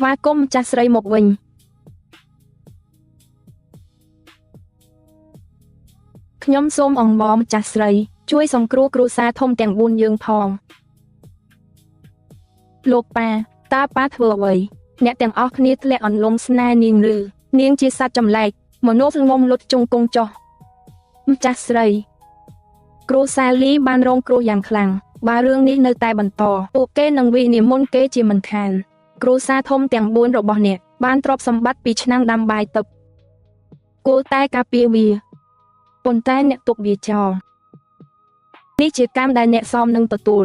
ស្វាគមន៍ម្ចាស់ស្រីមកវិញខ្ញុំសូមអង្វរម្ចាស់ស្រីជួយសង្គ្រោះគ្រួសារធំទាំង4យើងផងលោកប៉ាតើប៉ាធ្វើអ្វីអ្នកទាំងអស់គ្នាធ្លាក់អន្លង់ស្នេហ៍នាងឬនាងជាសត្វចម្លែកមនុស្សងំលុតជង្គង់ចុះម្ចាស់ស្រីគ្រូសាលីបានរងគ្រោះយ៉ាងខ្លាំងបើរឿងនេះនៅតែបន្តពួកគេនឹងវិនិមន្តគេជាមិនខានគ្រូសាធំទាំង4របស់អ្នកបានទ្រព្យសម្បត្តិពីឆ្នាំងដាំបាយទឹកគួរតែការពារវាប៉ុន្តែអ្នកទុកវាចោលនេះជាកម្មដែលអ្នកសមនឹងទទួល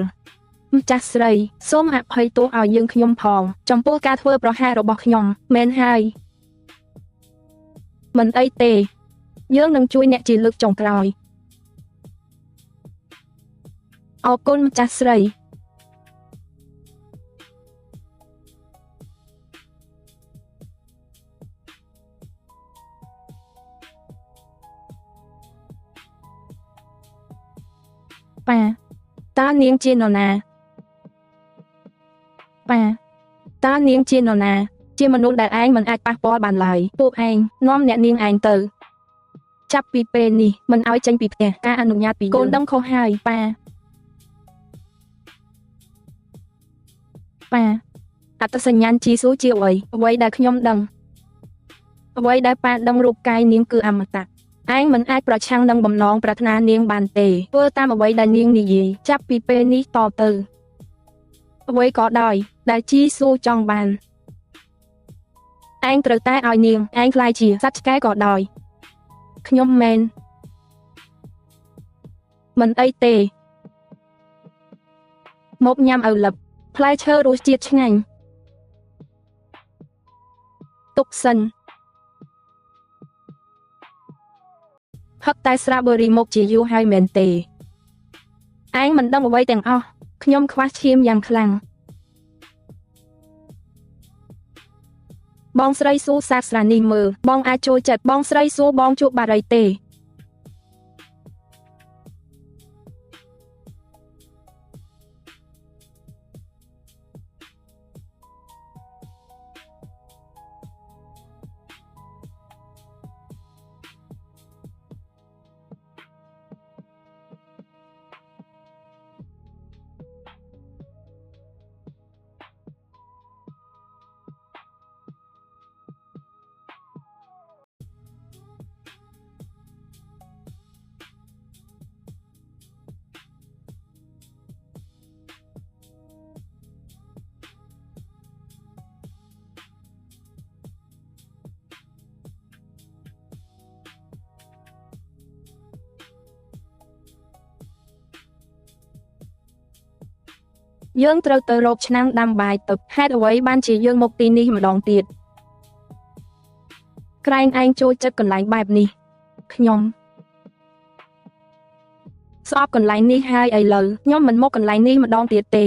ម្ចាស់ស្រីសូមអភ័យទោសឲ្យយើងខ្ញុំផងចំពោះការធ្វើប្រហែសរបស់ខ្ញុំមែនហើយមិនអីទេយើងនឹងជួយអ្នកជាលើកចុងក្រោយអរគុណម្ចាស់ស្រីប៉ាតើនាងជានរណាប៉ាតើនាងជានរណាជាមនុស្សដែលឯងមិនអាចប៉ះពាល់បានឡើយពួកឯងនាំអ្នកនាងឯងទៅចាប់ពីពេលនេះមិនឲ្យចេញពីផ្ទះការអនុញ្ញាតពីកូនដឹងខុសហើយប៉ាអត្តសញ្ញាណជីស៊ូជាអ្វីដែលខ្ញុំដឹងអ្វីដែលប៉ាដឹងរូបកាយនាងគឺអមតៈឯងមិនអាចប្រឆាំងនឹងបំណងប្រាថ្នានាងបានទេធ្វើតាមអ្វីដែលនាងនិយាយចាប់ពីពេលនេះតទៅអ្វីក៏ដោយដែលជីស៊ូចង់បានឯងត្រូវតែឲ្យនាងឯងខ្លាយជាសត្វឆ្កែក៏ដោយខ្ញុំមិនអីទេមកញ៉ាំឪឡឹបផ្លែឈើរសជាតិឆ្ងាញ់ទុកសិនហឹកតែស្រាប៊ឺរីមកជាយូរហើយមែនទេឯងមិនដឹងអ្វីទាំងអស់ខ្ញុំខ្វះឈាមយ៉ាងខ្លាំងបងស្រីសួរសាស្ត្រានេះមើលបងអាចចូលចិត្តបងស្រីសួរបងជួបបារីទេយើងត្រូវទៅរកឆ្នាំងដាំបាយទឹកហេតុអ្វីបានជាយើងមកទីនេះម្ដងទៀតក្រែងឯងចូលចិត្តកន្លែងបែបនេះខ្ញុំស្អប់កន្លែងនេះហើយឥឡូវខ្ញុំមិនមកកន្លែងនេះម្ដងទៀតទេ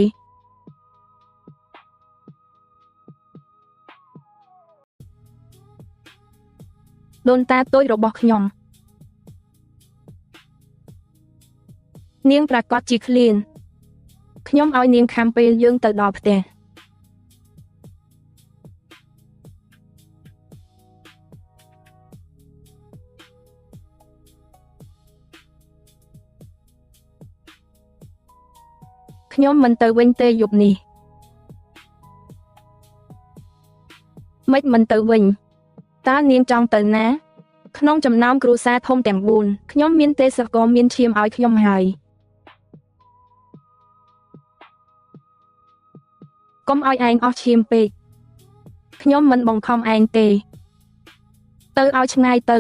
ដូនតាតូចរបស់ខ្ញុំនាងប្រកាសជាឃ្លានខ្ញុំឲ្យនាងខាំពេលយើងទៅដល់ផ្ទះខ្ញុំមិនទៅវិញទេយប់នេះមិនទៅវិញតើនាងចង់ទៅណាក្នុងចំណោមគ្រួសារធំទាំង4ខ្ញុំមានទេសកលមានឈាមឲ្យខ្ញុំហើយកុំឲ្យឯងអស់ឈាមពេកខ្ញុំមិនបង្ខំឯងទេទៅឲ្យឆ្ងាយទៅ